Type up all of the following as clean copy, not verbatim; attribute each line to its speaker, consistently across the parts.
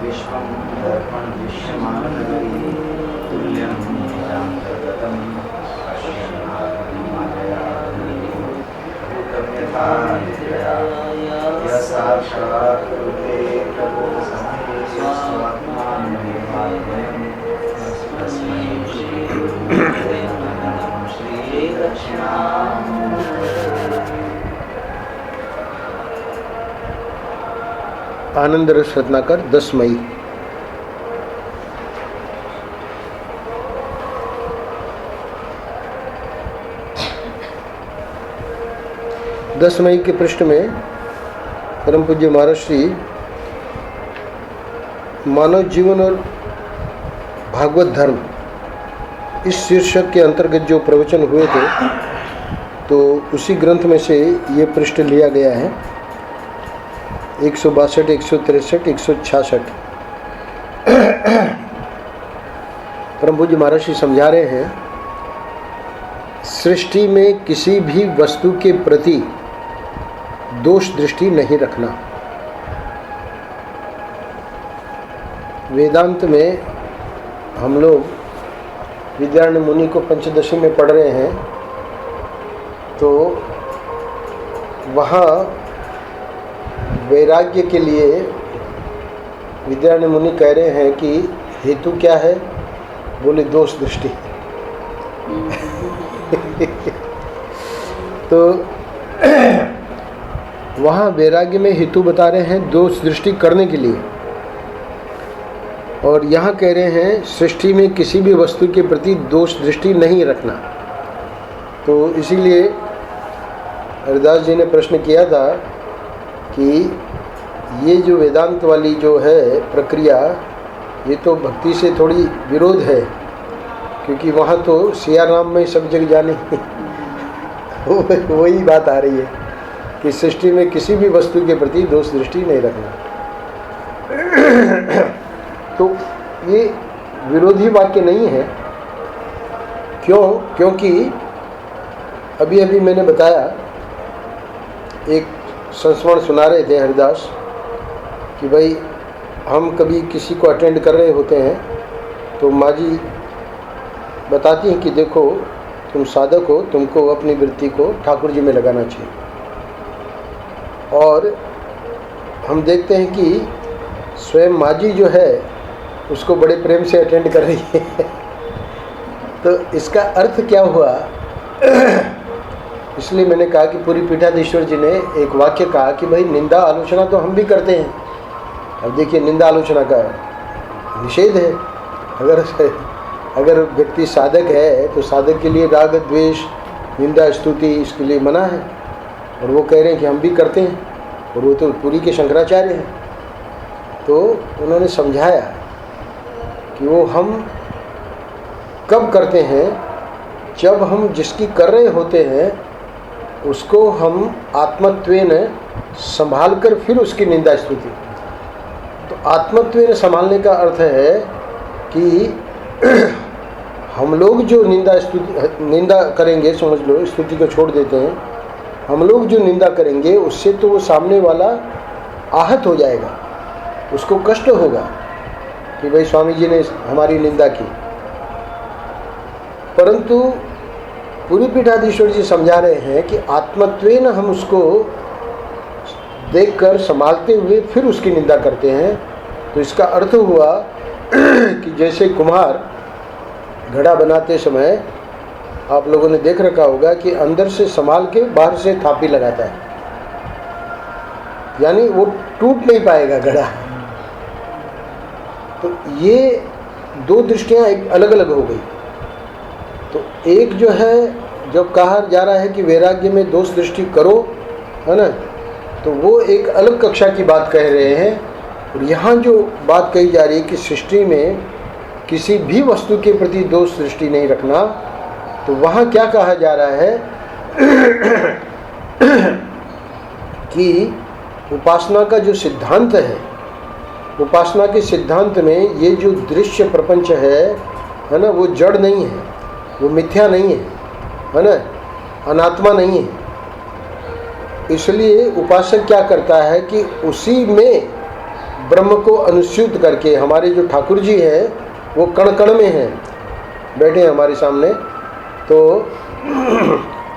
Speaker 1: विश्वं दर्पण दृश्यमाननगरी तुल्यं निजान्तर्गतं भूतं यथा निद्रया यः साक्षात् कृते प्रबोधसमये स्वात्मानमेवाद्वयं तस्मै श्रीगुरुवे नमः। श्रीदक्षिणामूर्तये।
Speaker 2: आनंद रस रत्नाकर 10 मई। दस मई के पृष्ठ में परम पूज्य महाराज श्री मानव जीवन और भागवत धर्म इस शीर्षक के अंतर्गत जो प्रवचन हुए थे, तो उसी ग्रंथ में से ये पृष्ठ लिया गया है। 162, 163, 166। परम पूज्य महाराज जी समझा रहे हैं, सृष्टि में किसी भी वस्तु के प्रति दोष दृष्टि नहीं रखना। वेदांत में हम लोग विद्यारण्य मुनि को पंचदशी में पढ़ रहे हैं, तो वहाँ वैराग्य के लिए विद्यारण्य मुनि कह रहे हैं कि हेतु क्या है? बोले दोष दृष्टि। तो वहाँ वैराग्य में हेतु बता रहे हैं दोष दृष्टि करने के लिए, और यहाँ कह रहे हैं सृष्टि में किसी भी वस्तु के प्रति दोष दृष्टि नहीं रखना। तो इसीलिए हरिदास जी ने प्रश्न किया था कि ये जो वेदांत वाली जो है प्रक्रिया, ये तो भक्ति से थोड़ी विरोध है, क्योंकि वहाँ तो सिया राम में सब जग जाने वही बात आ रही है कि सृष्टि में किसी भी वस्तु के प्रति दोष दृष्टि नहीं रखना। तो ये विरोधी वाक्य नहीं है। क्यों? क्योंकि अभी अभी मैंने बताया, एक संस्मरण सुना रहे थे हरिदास कि भाई हम कभी किसी को अटेंड कर रहे होते हैं, तो माँ जी बताती हैं कि देखो तुम साधक हो, तुमको अपनी वृत्ति को ठाकुर जी में लगाना चाहिए। और हम देखते हैं कि स्वयं माँ जी जो है उसको बड़े प्रेम से अटेंड कर रही है। तो इसका अर्थ क्या हुआ? इसलिए मैंने कहा कि पूरी पीठाधीश्वर जी ने एक वाक्य कहा कि भाई निंदा आलोचना तो हम भी करते हैं। अब देखिए, निंदा आलोचना का निषेध है। अगर व्यक्ति साधक है तो साधक के लिए राग द्वेष निंदा स्तुति इसके लिए मना है, और वो कह रहे हैं कि हम भी करते हैं, और वो तो पूरी के शंकराचार्य हैं। तो उन्होंने समझाया कि वो हम कब करते हैं? जब हम जिसकी कर रहे होते हैं उसको हम आत्मत्वेन संभाल कर फिर उसकी निंदा स्तुति। तो आत्मत्वेन संभालने का अर्थ है कि हम लोग जो निंदा करेंगे, समझ लो स्तुति को छोड़ देते हैं, हम लोग जो निंदा करेंगे उससे तो वो सामने वाला आहत हो जाएगा, उसको कष्ट होगा कि भाई स्वामी जी ने हमारी निंदा की। परंतु पूरी पीठाधीश्वर जी समझा रहे हैं कि आत्मत्वेन हम उसको देखकर संभालते हुए फिर उसकी निंदा करते हैं। तो इसका अर्थ हुआ कि जैसे कुम्हार घड़ा बनाते समय आप लोगों ने देख रखा होगा कि अंदर से संभाल के बाहर से थापी लगाता है, यानी वो टूट नहीं पाएगा घड़ा। तो ये दो दृष्टियां एक अलग अलग हो गई। तो एक जो है, जब कहा जा रहा है कि वैराग्य में दोष दृष्टि करो, है ना, तो वो एक अलग कक्षा की बात कह रहे हैं। और यहाँ जो बात कही जा रही है कि सृष्टि में किसी भी वस्तु के प्रति दोष दृष्टि नहीं रखना, तो वहाँ क्या कहा जा रहा है कि उपासना का जो सिद्धांत है, उपासना के सिद्धांत में ये जो दृश्य प्रपंच है ना, वो जड़ नहीं है, वो मिथ्या नहीं है ना, अनात्मा नहीं है। इसलिए उपासक क्या करता है कि उसी में ब्रह्म को अनुस्यूत करके, हमारे जो ठाकुर जी हैं वो कण कण में हैं, बैठे हैं हमारे सामने, तो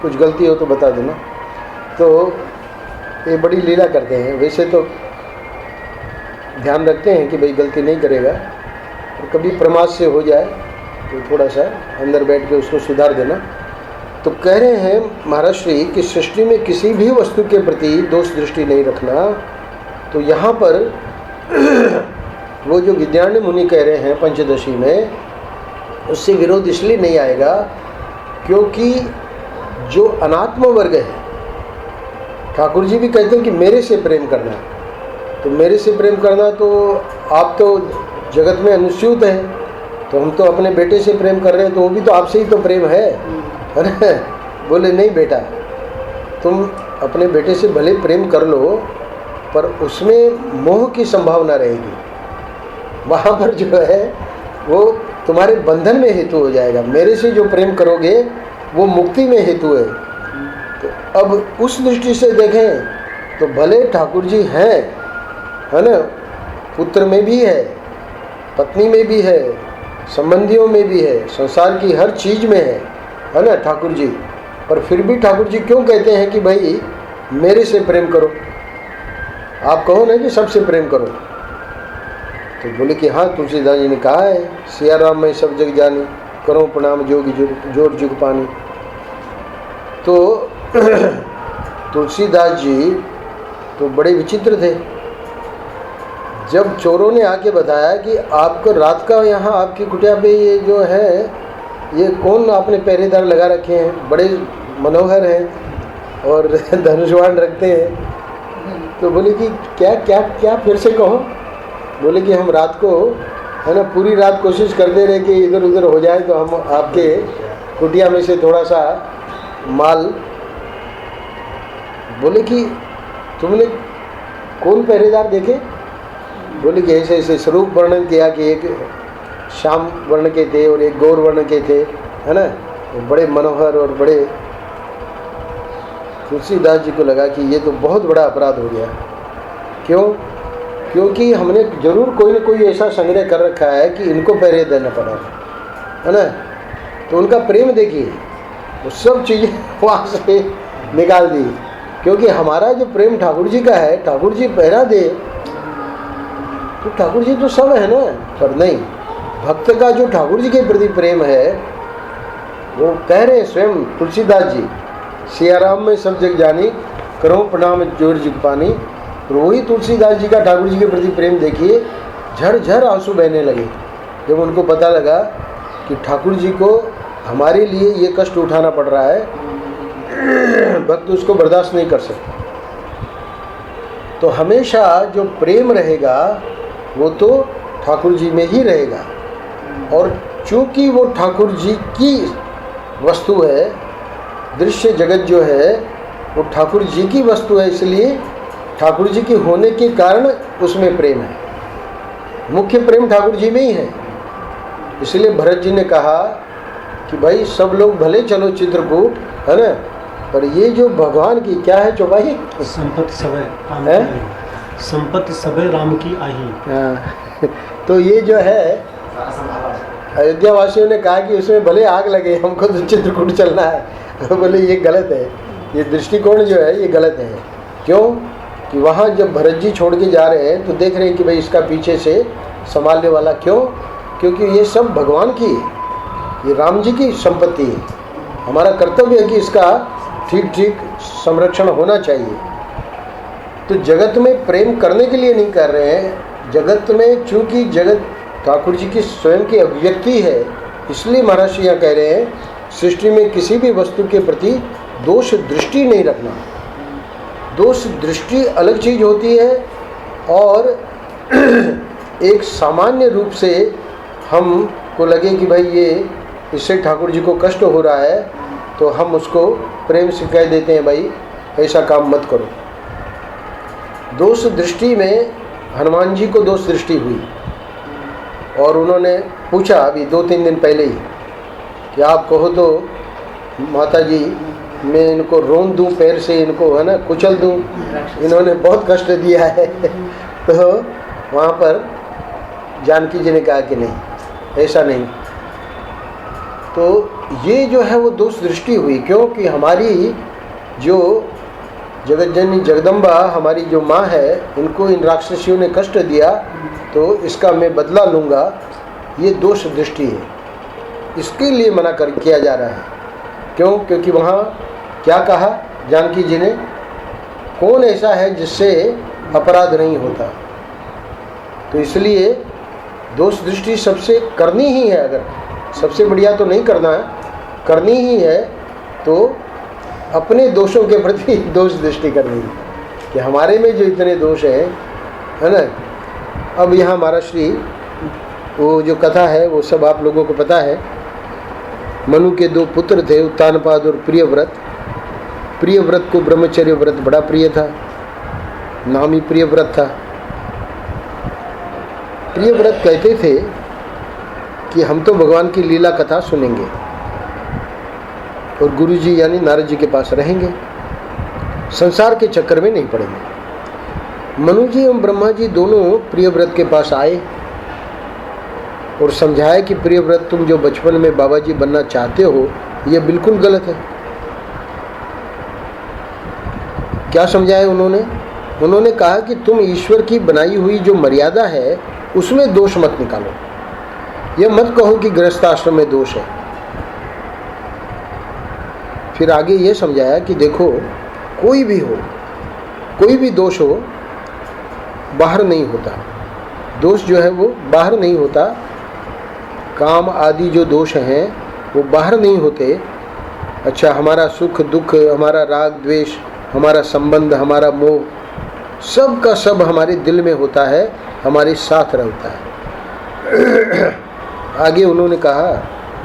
Speaker 2: कुछ गलती हो तो बता देना। तो ये बड़ी लीला करते हैं। वैसे तो ध्यान रखते हैं कि भाई गलती नहीं करेगा, और कभी प्रमाद से हो जाए तो थोड़ा सा अंदर बैठ के उसको सुधार देना। तो कह रहे हैं महाराज श्री कि सृष्टि में किसी भी वस्तु के प्रति दोष दृष्टि नहीं रखना। तो यहाँ पर वो जो विद्यारण्य मुनि कह रहे हैं पंचदशी में, उससे विरोध इसलिए नहीं आएगा क्योंकि जो अनात्म वर्ग है, ठाकुर जी भी कहते हैं कि मेरे से प्रेम करना। तो मेरे से प्रेम करना, तो आप तो जगत में अनुस्यूत हैं, तो हम तो अपने बेटे से प्रेम कर रहे हैं, तो वो भी तो आपसे ही तो प्रेम है ना? बोले नहीं बेटा, तुम अपने बेटे से भले प्रेम कर लो, पर उसमें मोह की संभावना रहेगी। वहाँ पर जो है वो तुम्हारे बंधन में हेतु हो जाएगा। मेरे से जो प्रेम करोगे वो मुक्ति में हेतु है। तो अब उस दृष्टि से देखें तो भले ठाकुर जी हैं, है ना, पुत्र में भी है, पत्नी में भी है, संबंधियों में भी है, संसार की हर चीज़ में है ना ठाकुर जी, पर फिर भी ठाकुर जी क्यों कहते हैं कि भाई मेरे से प्रेम करो? आप कहो ना कि सबसे प्रेम करो। तो बोले कि हाँ, तुलसीदास जी ने कहा है, सिया राम में सब जग जानी, करो प्रणाम जोगी जोर जुग पानी। तो तुलसीदास जी तो बड़े विचित्र थे। जब चोरों ने आके बताया कि आपको रात का यहाँ आपकी कुटिया पे ये जो है, ये कौन आपने पहरेदार लगा रखे हैं, बड़े मनोहर हैं और धनुषवाण रखते हैं, तो बोले कि क्या क्या क्या फिर से कहो। बोले कि हम रात को, है ना, पूरी रात कोशिश करते रहे कि इधर उधर हो जाए तो हम आपके कुटिया में से थोड़ा सा माल। बोले कि तुमने कौन पहरेदार देखे? बोले कि ऐसे ऐसे स्वरूप वर्णन किया कि एक श्याम वर्ण के थे और एक गौर वर्ण के थे, है ना, बड़े मनोहर और बड़े। तुलसीदास जी को लगा कि ये तो बहुत बड़ा अपराध हो गया। क्यों? क्योंकि हमने जरूर कोई न कोई ऐसा संग्रह कर रखा है कि इनको पहरे देना पड़ा, है ना। तो उनका प्रेम देखिए, वो सब चीज़ें वहाँ से निकाल दी। क्योंकि हमारा जो प्रेम ठाकुर जी का है, ठाकुर जी पहरा दे तो ठाकुर जी तो सब है ना, पर नहीं, भक्त का जो ठाकुर जी के प्रति प्रेम है, वो कह रहे हैं स्वयं तुलसीदास जी, सिया राम में सब जग जानी, करो प्रणाम जोर जुग पानी। और वही तुलसीदास जी का ठाकुर जी के प्रति प्रेम देखिए, झरझर आंसू बहने लगे जब उनको पता लगा कि ठाकुर जी को हमारे लिए ये कष्ट उठाना पड़ रहा है, भक्त उसको बर्दाश्त नहीं कर सकते। तो हमेशा जो प्रेम रहेगा वो तो ठाकुर जी में ही रहेगा। और चूंकि वो ठाकुर जी की वस्तु है, दृश्य जगत जो है वो ठाकुर जी की वस्तु है, इसलिए ठाकुर जी के होने के कारण उसमें प्रेम है। मुख्य प्रेम ठाकुर जी में ही है। इसलिए भरत जी ने कहा कि भाई सब लोग भले चलो चित्रकूट, है ना, पर ये जो भगवान की क्या है चौपाई,
Speaker 3: संपत्ति सबे संपत्ति सबे राम की आही।
Speaker 2: तो ये जो है अयोध्या वासियों ने कहा कि उसमें भले आग लगे, हमको तो चित्रकूट चलना है। बोले ये गलत है, ये दृष्टिकोण जो है ये गलत है। क्यों? कि वहाँ जब भरत जी छोड़ के जा रहे हैं तो देख रहे हैं कि भाई इसका पीछे से संभालने वाला। क्यों? क्योंकि ये सब भगवान की, ये राम जी की संपत्ति है। हमारा कर्तव्य है कि इसका ठीक ठीक संरक्षण होना चाहिए। तो जगत में प्रेम करने के लिए नहीं कर रहे हैं। जगत में चूंकि जगत ठाकुर जी की स्वयं की अभिव्यक्ति है, इसलिए महाराज यहाँ कह रहे हैं सृष्टि में किसी भी वस्तु के प्रति दोष दृष्टि नहीं रखना। दोष दृष्टि अलग चीज़ होती है, और एक सामान्य रूप से हमको लगे कि भाई ये इससे ठाकुर जी को कष्ट हो रहा है, तो हम उसको प्रेम से कह देते हैं भाई ऐसा काम मत करो। दोष दृष्टि में हनुमान जी को दोष दृष्टि हुई, और उन्होंने पूछा अभी 2-3 दिन पहले ही कि आप कहो तो माता जी मैं इनको रोन दूं पैर से, इनको, है ना, कुचल दूं, इन्होंने बहुत कष्ट दिया है। तो वहाँ पर जानकी जी ने कहा कि नहीं, ऐसा नहीं। तो ये जो है वो दोष दृष्टि हुई, क्योंकि हमारी जो जगत जननी जगदम्बा हमारी जो माँ है, इनको इन राक्षसियों ने कष्ट दिया तो इसका मैं बदला लूँगा, ये दोष दृष्टि है। इसके लिए मना कर किया जा रहा है। क्यों? क्योंकि वहाँ क्या कहा जानकी जी ने, कौन ऐसा है जिससे अपराध नहीं होता। तो इसलिए दोष दृष्टि सबसे करनी ही है। अगर सबसे बढ़िया तो नहीं करना है, करनी ही है तो अपने दोषों के प्रति दोष दृष्टि करनी है कि हमारे में जो इतने दोष हैं, है ना। अब यहाँ हमारा श्री वो जो कथा है वो सब आप लोगों को पता है। मनु के 2 पुत्र थे, उत्तानपाद और प्रियव्रत। प्रियव्रत को ब्रह्मचर्य व्रत बड़ा प्रिय था, नाम ही प्रियव्रत था। प्रियव्रत कहते थे कि हम तो भगवान की लीला कथा सुनेंगे और गुरु जी यानी नारद जी के पास रहेंगे, संसार के चक्कर में नहीं पड़ेंगे। मनु जी एवं ब्रह्मा जी दोनों प्रियव्रत के पास आए और समझाया कि प्रियव्रत, तुम जो बचपन में बाबा जी बनना चाहते हो यह बिल्कुल गलत है। क्या समझाया उन्होंने? उन्होंने कहा कि तुम ईश्वर की बनाई हुई जो मर्यादा है उसमें दोष मत निकालो। यह मत कहो कि गृहस्थ आश्रम में दोष है। फिर आगे ये समझाया कि देखो, कोई भी हो, कोई भी दोष हो, बाहर नहीं होता। दोष जो है वो बाहर नहीं होता। काम आदि जो दोष हैं वो बाहर नहीं होते। अच्छा, हमारा सुख दुख, हमारा राग द्वेष, हमारा संबंध, हमारा मोह, सब का सब हमारे दिल में होता है, हमारे साथ रहता है। आगे उन्होंने कहा,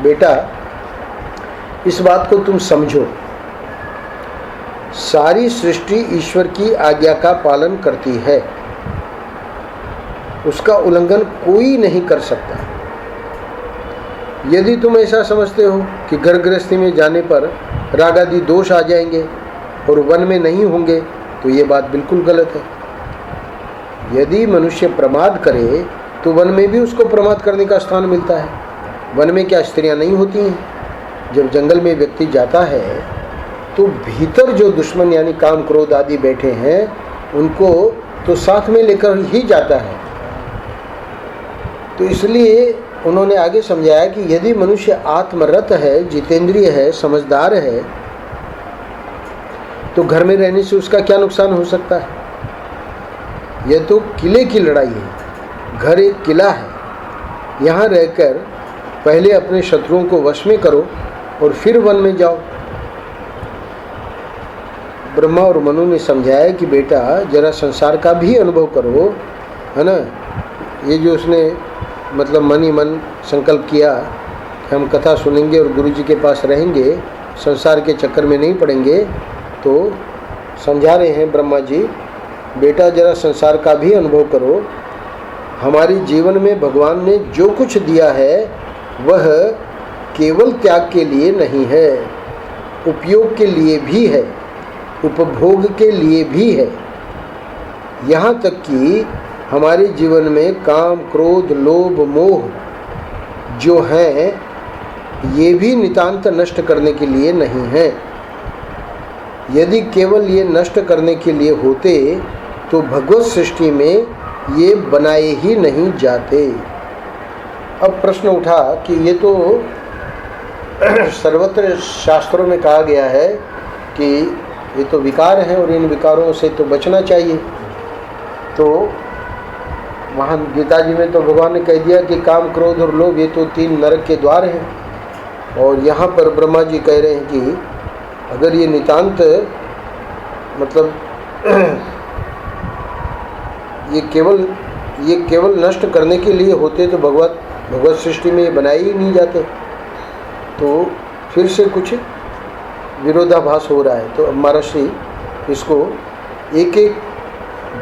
Speaker 2: बेटा इस बात को तुम समझो, सारी सृष्टि ईश्वर की आज्ञा का पालन करती है, उसका उल्लंघन कोई नहीं कर सकता। यदि तुम ऐसा समझते हो कि घर गृहस्थी में जाने पर राग आदि दोष आ जाएंगे और वन में नहीं होंगे, तो ये बात बिल्कुल गलत है। यदि मनुष्य प्रमाद करे तो वन में भी उसको प्रमाद करने का स्थान मिलता है। वन में क्या स्त्रियां नहीं होती हैं? जब जंगल में व्यक्ति जाता है तो भीतर जो दुश्मन यानी काम क्रोध आदि बैठे हैं उनको तो साथ में लेकर ही जाता है। तो इसलिए उन्होंने आगे समझाया कि यदि मनुष्य आत्मरत है, जितेंद्रिय है, समझदार है, तो घर में रहने से उसका क्या नुकसान हो सकता है? यह तो किले की लड़ाई है। घर एक किला है, यहाँ रहकर पहले अपने शत्रुओं को वश में करो और फिर वन में जाओ। ब्रह्मा और मनु ने समझाया कि बेटा जरा संसार का भी अनुभव करो, है ना। ये जो उसने मतलब मन ही मन संकल्प किया कि हम कथा सुनेंगे और गुरु जी के पास रहेंगे, संसार के चक्कर में नहीं पड़ेंगे, तो समझा रहे हैं ब्रह्मा जी, बेटा जरा संसार का भी अनुभव करो। हमारे जीवन में भगवान ने जो कुछ दिया है वह केवल त्याग के लिए नहीं है, उपयोग के लिए भी है, उपभोग के लिए भी है। यहाँ तक कि हमारे जीवन में काम क्रोध लोभ मोह जो हैं ये भी नितांत नष्ट करने के लिए नहीं है। यदि केवल ये नष्ट करने के लिए होते तो भगवत सृष्टि में ये बनाए ही नहीं जाते। अब प्रश्न उठा कि ये तो सर्वत्र शास्त्रों में कहा गया है कि ये तो विकार हैं और इन विकारों से तो बचना चाहिए। तो वहाँ गीता जी में तो भगवान ने कह दिया कि काम क्रोध और लोभ ये तो 3 नरक के द्वार हैं। और यहाँ पर ब्रह्मा जी कह रहे हैं कि अगर ये नितांत मतलब ये केवल नष्ट करने के लिए होते तो भगवत सृष्टि में ये बनाए ही नहीं जाते। तो फिर से कुछ विरोधाभास हो रहा है। तो अब महाराष्ट्री इसको एक एक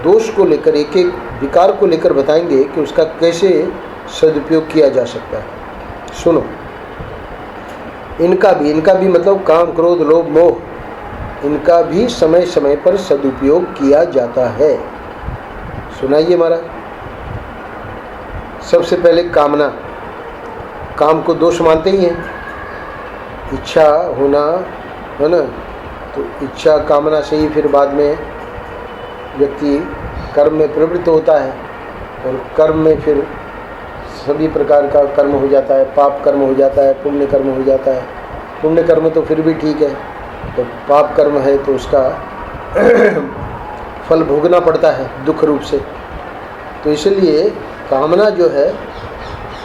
Speaker 2: दोष को लेकर, एक एक विकार को लेकर बताएंगे कि उसका कैसे सदुपयोग किया जा सकता है। सुनो, इनका भी मतलब काम क्रोध लोभ मोह, इनका भी समय समय पर सदुपयोग किया जाता है। सुनाइए महाराज। सबसे पहले कामना, काम को दोष मानते ही हैं, इच्छा होना है ना, तो इच्छा कामना से ही फिर बाद में व्यक्ति कर्म में प्रवृत्त होता है और कर्म में फिर सभी प्रकार का कर्म हो जाता है, पाप कर्म हो जाता है, पुण्य कर्म हो जाता है। पुण्य कर्म तो फिर भी ठीक है, तो पाप कर्म है तो उसका फल भोगना पड़ता है दुख रूप से। तो इसलिए कामना जो है,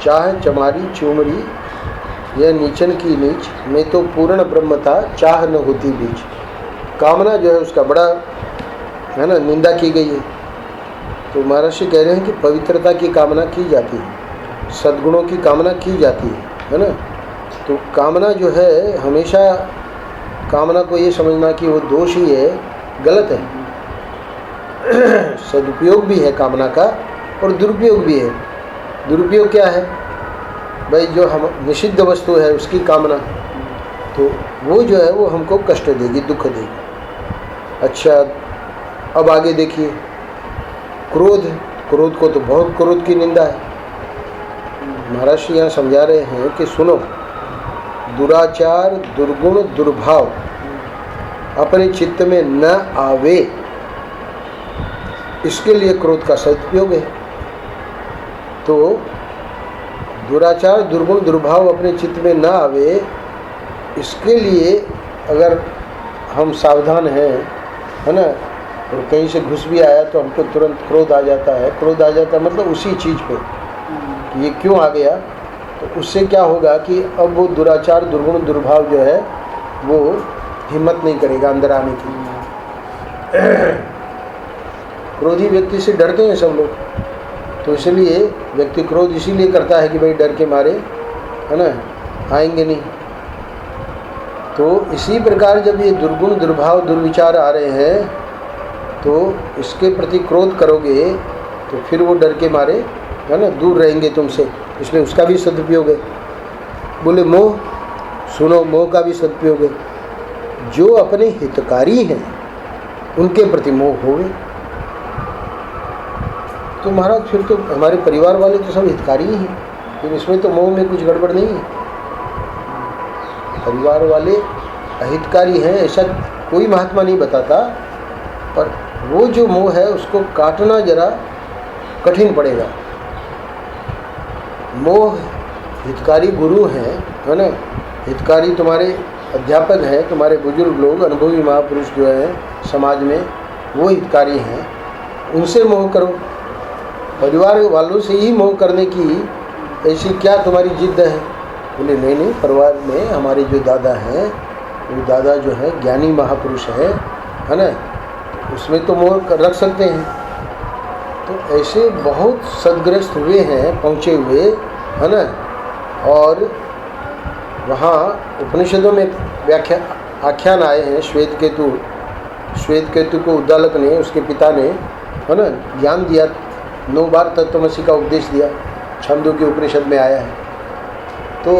Speaker 2: चाह चमारी चूमरी यह नीचन की नीच, मैं तो पूर्ण ब्रह्म था चाह न होती बीच। कामना जो है उसका बड़ा है ना निंदा की गई है। तो महर्षि कह रहे हैं कि पवित्रता की कामना की जाती है, सद्गुणों की कामना की जाती है ना। तो कामना जो है, हमेशा कामना को ये समझना कि वो दोष ही है, गलत है। सदुपयोग भी है कामना का और दुरुपयोग भी है। दुरुपयोग क्या है भाई, जो हम निषिद्ध वस्तु है उसकी कामना, तो वो जो है वो हमको कष्ट देगी, दुख देगी। अच्छा, अब आगे देखिए, क्रोध, क्रोध को तो बहुत क्रोध की निंदा है। महर्षि यहाँ समझा रहे हैं कि सुनो, दुराचार दुर्गुण दुर्भाव अपने चित्त में न आवे, इसके लिए क्रोध का सदुपयोग है। तो दुराचार दुर्गुण दुर्भाव अपने चित्त में न आवे, इसके लिए अगर हम सावधान हैं, है ना, और कहीं से घुस भी आया तो हमको तुरंत क्रोध आ जाता है। क्रोध आ जाता है मतलब उसी चीज़ पे कि ये क्यों आ गया, तो उससे क्या होगा कि अब वो दुराचार दुर्गुण दुर्भाव जो है वो हिम्मत नहीं करेगा अंदर आने की। क्रोधी व्यक्ति से डरते हैं सब लोग, तो इसलिए व्यक्ति क्रोध इसीलिए करता है कि भाई डर के मारे, है ना, आएंगे नहीं। तो इसी प्रकार जब ये दुर्गुण दुर्भाव दुर्विचार आ रहे हैं, तो इसके प्रति क्रोध करोगे तो फिर वो डर के मारे, है ना, दूर रहेंगे तुमसे, इसलिए उसका भी सदुपयोग है। बोले मोह, सुनो, मोह का भी सदुपयोग है। जो अपने हितकारी हैं उनके प्रति मोह होवे, तो महाराज फिर तो हमारे परिवार वाले तो सब हितकारी ही हैं, फिर इसमें तो मोह में कुछ गड़बड़ नहीं है। परिवार वाले अहितकारी हैं ऐसा कोई महात्मा नहीं बताता, पर वो जो मोह है उसको काटना जरा कठिन पड़ेगा। मोह, हितकारी गुरु हैं, है ना, हितकारी तुम्हारे अध्यापक हैं, तुम्हारे बुजुर्ग लोग, अनुभवी महापुरुष जो हैं समाज में, वो हितकारी हैं, उनसे मोह करो। परिवार वालों से ही मोह करने की ऐसी क्या तुम्हारी जिद्द है? बोले नहीं नहीं, परिवार में हमारे जो दादा हैं, वो दादा जो है ज्ञानी महापुरुष है ना, उसमें तो मोह रख सकते हैं। तो ऐसे बहुत सदग्रस्त हुए हैं, पहुँचे हुए, है ना। और वहाँ उपनिषदों में आख्यान आए हैं, श्वेत केतु को उद्दालक ने, उसके पिता ने, है ना, ज्ञान दिया, 9 बार तत्वमसी का उपदेश दिया, छंदों के उपनिषद में आया है। तो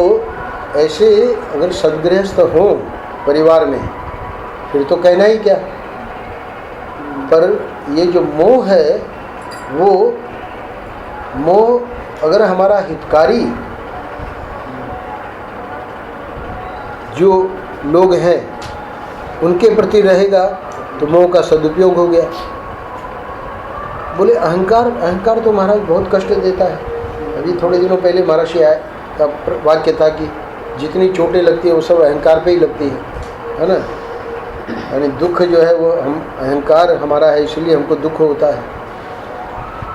Speaker 2: ऐसे अगर सदगृहस्थ हों परिवार में, फिर तो कहना ही क्या। पर ये जो मोह है, वो मोह अगर हमारा हितकारी जो लोग हैं उनके प्रति रहेगा तो मोह का सदुपयोग हो गया। बोले अहंकार तो महाराज बहुत कष्ट देता है। अभी थोड़े दिनों पहले महर्षि आए का वाक्य था कि जितनी चोटें लगती है वो सब अहंकार पे ही लगती है ना। यानी दुख जो है वो हम अहंकार हमारा है, इसलिए हमको दुख होता है।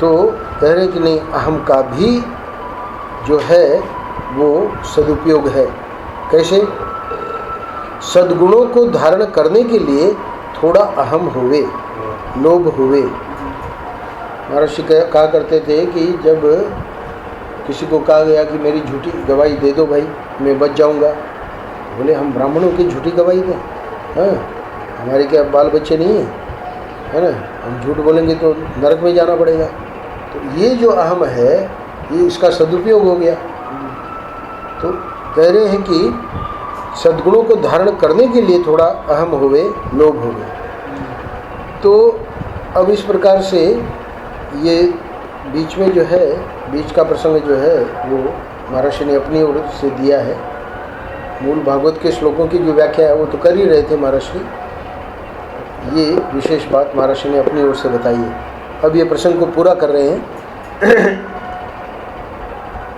Speaker 2: तो कह रहे कि नहीं, अहम का भी जो है वो सदुपयोग है। कैसे? सद्गुणों को धारण करने के लिए थोड़ा अहम होवे, लोभ होवे। महर्षि कहा करते थे कि जब किसी को कहा गया कि मेरी झूठी गवाही दे दो भाई, मैं बच जाऊंगा, बोले हम ब्राह्मणों की झूठी गवाही दें? हाँ, हमारे क्या बाल बच्चे नहीं हैं, है ना, हम झूठ बोलेंगे तो नरक में जाना पड़ेगा। तो ये जो अहम है, ये इसका सदुपयोग हो गया। तो कह रहे हैं कि सद्गुणों को धारण करने के लिए थोड़ा अहम होवे, लोभ होवे। तो अब इस प्रकार से ये बीच में जो है, बीच का प्रसंग जो है वो महर्षि ने अपनी ओर से दिया है। मूल भागवत के श्लोकों की जो व्याख्या है वो तो कर ही रहे थे महर्षि, ये विशेष बात महर्षि ने अपनी ओर से बताई है। अब ये प्रसंग को पूरा कर रहे हैं।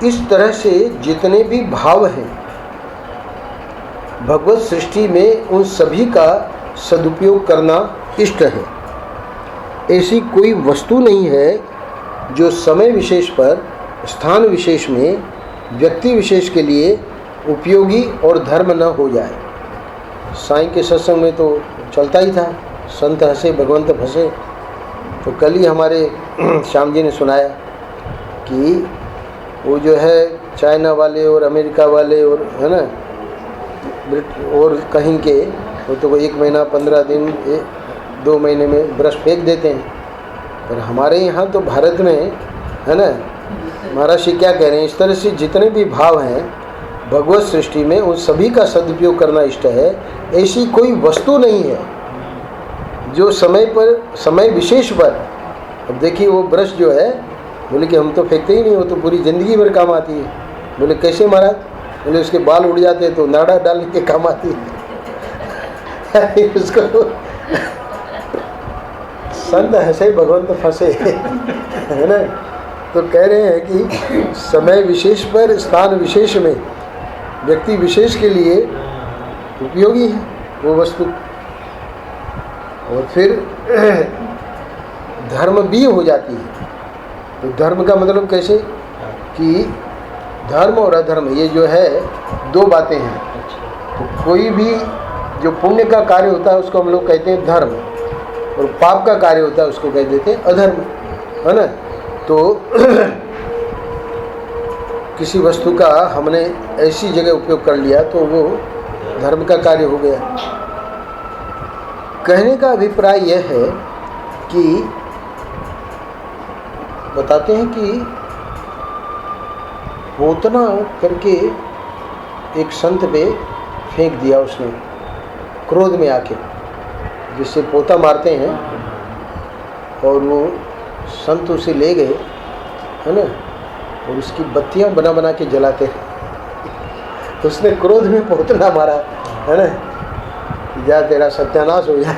Speaker 2: इस तरह से जितने भी भाव हैं भगवत सृष्टि में, उन सभी का सदुपयोग करना इष्ट है। ऐसी कोई वस्तु नहीं है जो समय विशेष पर, स्थान विशेष में, व्यक्ति विशेष के लिए उपयोगी और धर्म न हो जाए। साईं के सत्संग में तो चलता ही था, संत हंसे भगवंत फंसे। तो कल ही हमारे श्याम जी ने सुनाया कि वो जो है चाइना वाले और अमेरिका वाले और है ना और कहीं के, वो तो 1 महीना 15 दिन 2 महीने में ब्रश फेंक देते हैं। पर हमारे यहाँ तो भारत में है ना, महर्षि क्या कह रहे हैं, इस तरह से जितने भी भाव हैं भगवत सृष्टि में उन सभी का सदुपयोग करना इष्ट है। ऐसी कोई वस्तु नहीं है जो समय पर, समय विशेष पर, अब देखिए वो ब्रश जो है, बोले कि हम तो फेंकते ही नहीं, वो तो पूरी ज़िंदगी भर काम आती है। बोले कैसे महाराज? बोले उसके बाल उड़ जाते हैं तो नाड़ा डालने के काम आती है। उसको संत हंसे भगवंत फंसे, है ना। तो कह रहे हैं कि समय विशेष पर, स्थान विशेष में, व्यक्ति विशेष के लिए उपयोगी है वो वस्तु। और फिर धर्म भी हो जाती है। तो धर्म का मतलब कैसे कि धर्म और अधर्म ये जो है 2 बातें हैं। तो कोई भी जो पुण्य का कार्य होता है उसको हम लोग कहते हैं धर्म, और पाप का कार्य होता है उसको कह देते हैं अधर्म, है ना। तो किसी वस्तु का हमने ऐसी जगह उपयोग कर लिया तो वो धर्म का कार्य हो गया। कहने का अभिप्राय यह है कि बताते हैं कि पोतना करके एक संत पे फेंक दिया उसने, क्रोध में आके, जिससे पोता मारते हैं, और वो संत उसे ले गए, है ना, और उसकी बत्तियां बना बना के जलाते हैं। उसने क्रोध में पोतना मारा, है ना, जा तेरा सत्यानाश हो जाए।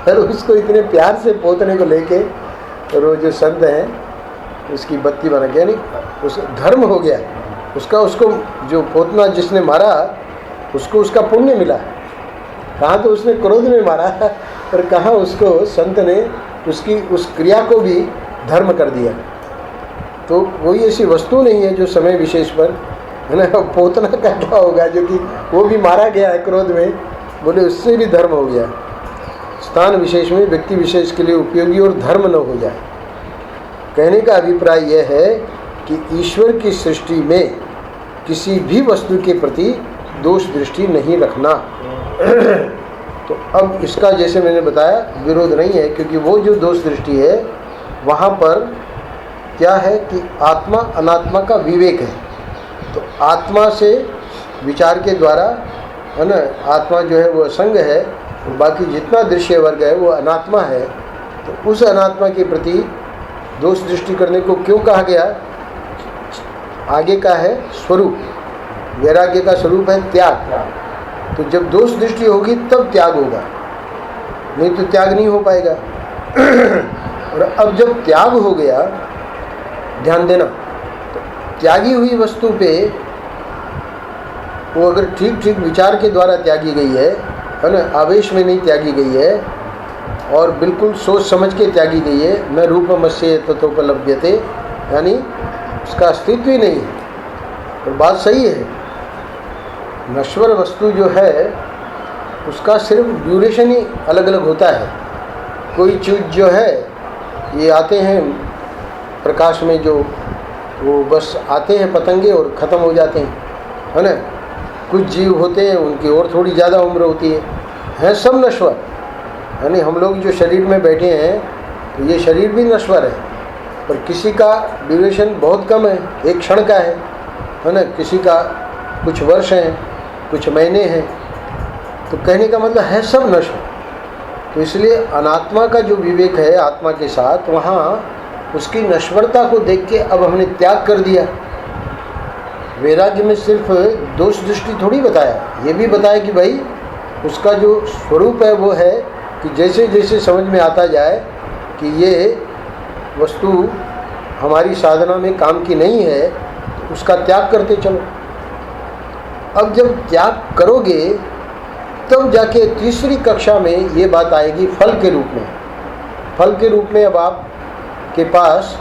Speaker 2: पर उसको इतने प्यार से पोतने को लेके, और वो जो संत हैं उसकी बत्ती बना के, यानी उस धर्म हो गया उसका। उसको जो पोतना जिसने मारा उसको उसका पुण्य मिला। कहाँ तो उसने क्रोध में मारा, पर कहाँ उसको संत ने उसकी उस क्रिया को भी धर्म कर दिया। तो कोई ऐसी वस्तु नहीं है जो समय विशेष पर, है ना। पोतना का क्या होगा जो कि वो भी मारा गया है क्रोध में, बोले उससे भी धर्म हो गया। स्थान विशेष में, व्यक्ति विशेष के लिए उपयोगी और धर्म न हो जाए। कहने का अभिप्राय यह है कि ईश्वर की सृष्टि में किसी भी वस्तु के प्रति दोष दृष्टि नहीं रखना। तो अब इसका जैसे मैंने बताया विरोध नहीं है, क्योंकि वो जो दोष दृष्टि है वहाँ पर क्या है कि आत्मा अनात्मा का विवेक है। तो आत्मा से विचार के द्वारा, है ना, आत्मा जो है वो असंग है, बाकी जितना दृश्य वर्ग है वो अनात्मा है। तो उस अनात्मा के प्रति दोष दृष्टि करने को क्यों कहा गया? आगे का है स्वरूप, वैराग्य का स्वरूप है त्याग। तो जब दोष दृष्टि होगी तब त्याग होगा, नहीं तो त्याग नहीं हो पाएगा। और अब जब त्याग हो गया, ध्यान देना, तो त्यागी हुई वस्तु पे वो अगर ठीक ठीक विचार के द्वारा त्यागी गई है ना, आवेश में नहीं त्यागी गई है, और बिल्कुल सोच समझ के त्यागी गई है, न रूपमस्य ततोपलभ्यते, यानी उसका अस्तित्व ही नहीं है। और बात सही है, नश्वर वस्तु जो है उसका सिर्फ ड्यूरेशन ही अलग अलग होता है। कोई चीज़ जो है, ये आते हैं प्रकाश में, जो वो बस आते हैं पतंगे और ख़त्म हो जाते हैं, है ना। कुछ जीव होते हैं उनकी और थोड़ी ज़्यादा उम्र होती है सब नश्वर। यानी हम लोग जो शरीर में बैठे हैं तो ये शरीर भी नश्वर है, पर किसी का ड्यूरेशन बहुत कम है, एक क्षण का है ना, किसी का कुछ वर्ष हैं, कुछ महीने हैं। तो कहने का मतलब है सब नश्वर। तो इसलिए अनात्मा का जो विवेक है आत्मा के साथ, वहाँ उसकी नश्वरता को देख के अब हमने त्याग कर दिया। वैराग्य में सिर्फ दोष दृष्टि थोड़ी बताया, ये भी बताया कि भाई उसका जो स्वरूप है वो है कि जैसे जैसे समझ में आता जाए कि ये वस्तु हमारी साधना में काम की नहीं है, तो उसका त्याग करते चलो। अब जब त्याग करोगे तब जाके तीसरी कक्षा में ये बात आएगी फल के रूप में। फल के रूप में अब आपके पास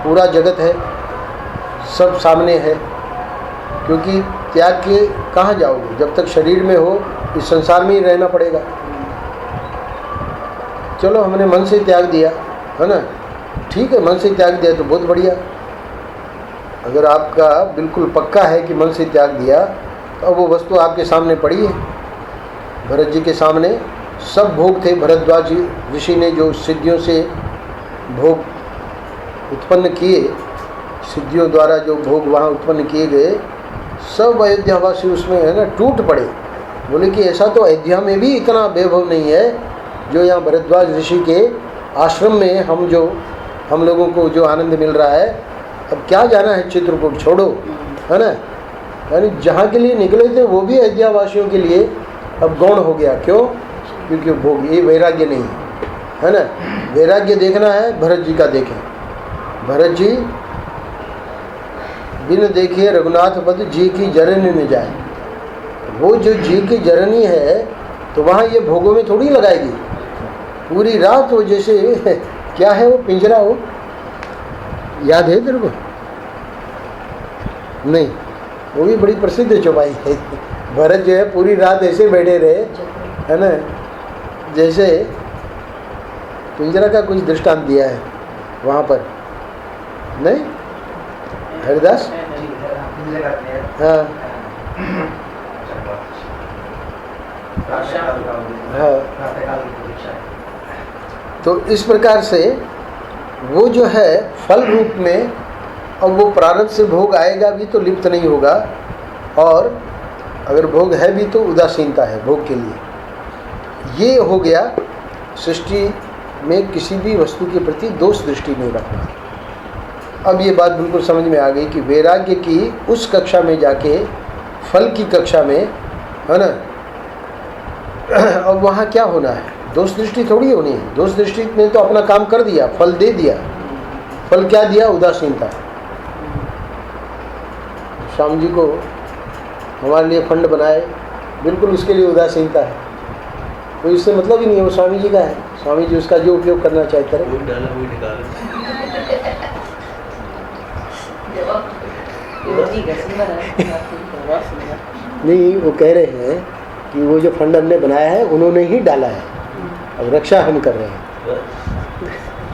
Speaker 2: पूरा जगत है, सब सामने है, क्योंकि त्याग के कहाँ जाओगे? जब तक शरीर में हो इस संसार में ही रहना पड़ेगा। चलो हमने मन से त्याग दिया है ना, ठीक है, मन से त्याग दिया तो बहुत बढ़िया। अगर आपका बिल्कुल पक्का है कि मन से त्याग दिया तो अब वो वस्तु आपके सामने पड़ी है। भरत जी के सामने सब भोग थे। भरद्वाज ऋषि ने जो सिद्धियों से भोग उत्पन्न किए, सिद्धियों द्वारा जो भोग वहाँ उत्पन्न किए गए, सब अयोध्यावासी उसमें है ना टूट पड़े। बोले कि ऐसा तो अयोध्या में भी इतना वैभव नहीं है जो यहाँ भरद्वाज ऋषि के आश्रम में हम लोगों को जो आनंद मिल रहा है। अब क्या जाना है चित्रकूट, छोड़ो, है ना। यानी जहाँ के लिए निकले थे वो भी अयोध्यावासियों के लिए अब गौण हो गया। क्यों? क्योंकि भोग, ये वैराग्य नहीं है ना। वैराग्य देखना है भरत जी का देखें। भरत जी बिन देखे रघुनाथ पद जी की जरनी में जाए। वो जो जी की जरनी है तो वहाँ ये भोगों में थोड़ी लगाएगी। पूरी रात वो जैसे क्या है वो पिंजरा, हो याद है तेरे को? नहीं, वो भी बड़ी प्रसिद्ध चौपाई है। भरत जो है पूरी रात ऐसे बैठे रहे, है ना, जैसे पिंजरा का कुछ दृष्टांत दिया है वहाँ पर, नहीं हरिदास? हाँ हाँ। तो इस प्रकार से वो जो है फल रूप में, अब वो प्रारब्ध से भोग आएगा भी तो लिप्त नहीं होगा, और अगर भोग है भी तो उदासीनता है भोग के लिए। ये हो गया सृष्टि में किसी भी वस्तु के प्रति दोष दृष्टि नहीं रखना। अब ये बात बिल्कुल समझ में आ गई कि वैराग्य की उस कक्षा में जाके फल की कक्षा में, है ना, अब वहाँ क्या होना है? दोष दृष्टि थोड़ी होनी है। दोष दृष्टि ने तो अपना काम कर दिया, फल दे दिया। फल क्या दिया? उदासीनता। श्याम जी को हमारे लिए फंड बनाए, बिल्कुल उसके लिए उदासीनता है। तो इससे मतलब ही नहीं है, वो स्वामी जी का है। स्वामी जी उसका जो उपयोग करना चाहते हैं। नहीं, वो कह रहे हैं कि वो जो फंड हमने बनाया है उन्होंने ही डाला है, अब रक्षा हम कर रहे हैं।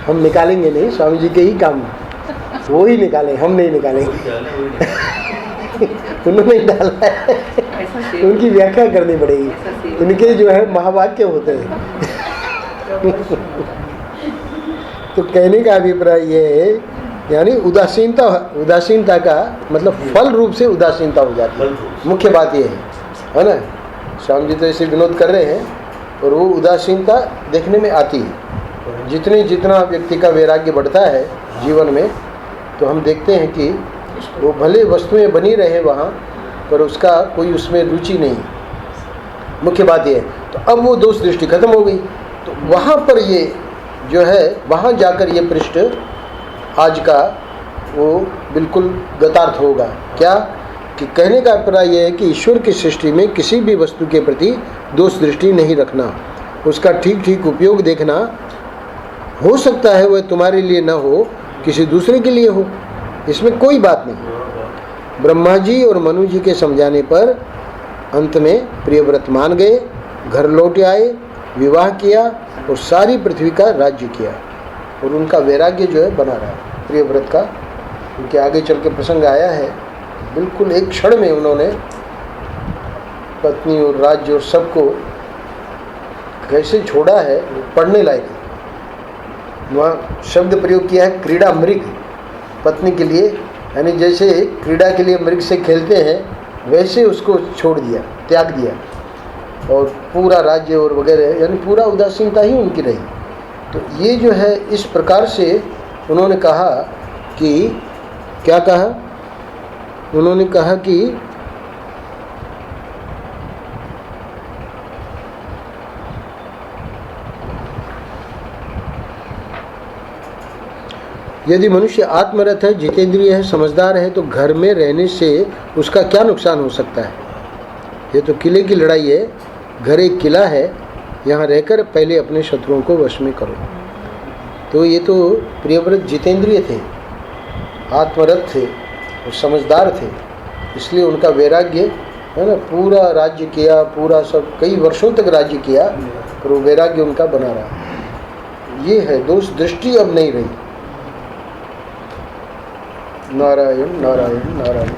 Speaker 2: हम निकालेंगे नहीं, स्वामी जी के ही काम, वो ही निकालें, हम नहीं निकालेंगे। उन्होंने ही डाला है, उनकी व्याख्या करनी पड़ेगी। उनके जो है महावाक्य होते हैं। तो कहने का अभिप्राय ये है, यानी उदासीनता का मतलब फल रूप से उदासीनता हो जाती है। मुख्य बात ये है ना। श्याम जी तो ऐसे विनोद कर रहे हैं और वो उदासीनता देखने में आती है। जितना व्यक्ति का वैराग्य बढ़ता है जीवन में, तो हम देखते हैं कि वो भले वस्तुएं बनी रहे वहाँ, पर उसका कोई उसमें रुचि नहीं। मुख्य बात ये है। तो अब वो दोष दृष्टि खत्म हो गई। तो वहाँ पर ये जो है, वहाँ जाकर ये पृष्ठ आज का वो बिल्कुल गतार्थ होगा। क्या कि कहने का अभिप्राय यह है कि ईश्वर की सृष्टि में किसी भी वस्तु के प्रति दोष दृष्टि नहीं रखना, उसका ठीक ठीक उपयोग देखना। हो सकता है वह तुम्हारे लिए न हो, किसी दूसरे के लिए हो, इसमें कोई बात नहीं। ब्रह्मा जी और मनु जी के समझाने पर अंत में प्रियव्रत मान गए, घर लौट आए, विवाह किया और सारी पृथ्वी का राज्य किया। और उनका वैराग्य जो है बना रहा प्रियव्रत का, क्योंकि आगे चल के प्रसंग आया है। बिल्कुल एक क्षण में उन्होंने पत्नी और राज्य और सबको कैसे छोड़ा है, पढ़ने लायक। वहाँ शब्द प्रयोग किया है क्रीड़ा मृग, पत्नी के लिए, यानी जैसे क्रीड़ा के लिए मृग से खेलते हैं वैसे उसको छोड़ दिया, त्याग दिया, और पूरा राज्य और वगैरह, यानी पूरा उदासीनता ही उनकी रही। तो ये जो है इस प्रकार से उन्होंने कहा कि क्या कहा, उन्होंने कहा कि यदि मनुष्य आत्मरत है, जितेंद्रिय है, समझदार है तो घर में रहने से उसका क्या नुकसान हो सकता है। ये तो किले की लड़ाई है, घर एक किला है, यहाँ रहकर पहले अपने शत्रुओं को वश में करो। तो ये तो प्रियव्रत जितेंद्रिय थे, आत्मरत थे और समझदार थे, इसलिए उनका वैराग्य है ना, पूरा राज्य किया, पूरा सब कई वर्षों तक राज्य किया, पर वो वैराग्य उनका बना रहा। ये है दोष दृष्टि अब नहीं रही। नारायण नारायण नारायण।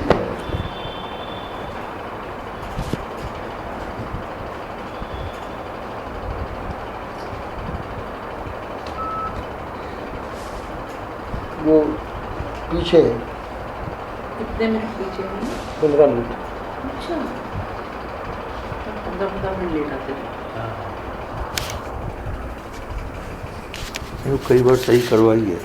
Speaker 2: वो पीछे है,
Speaker 4: कितने मिनट पीछे हैं?
Speaker 2: 15 मिनट।
Speaker 4: अच्छा, 15 मिनट लेट आते थे।
Speaker 1: कई बार सही करवाई है।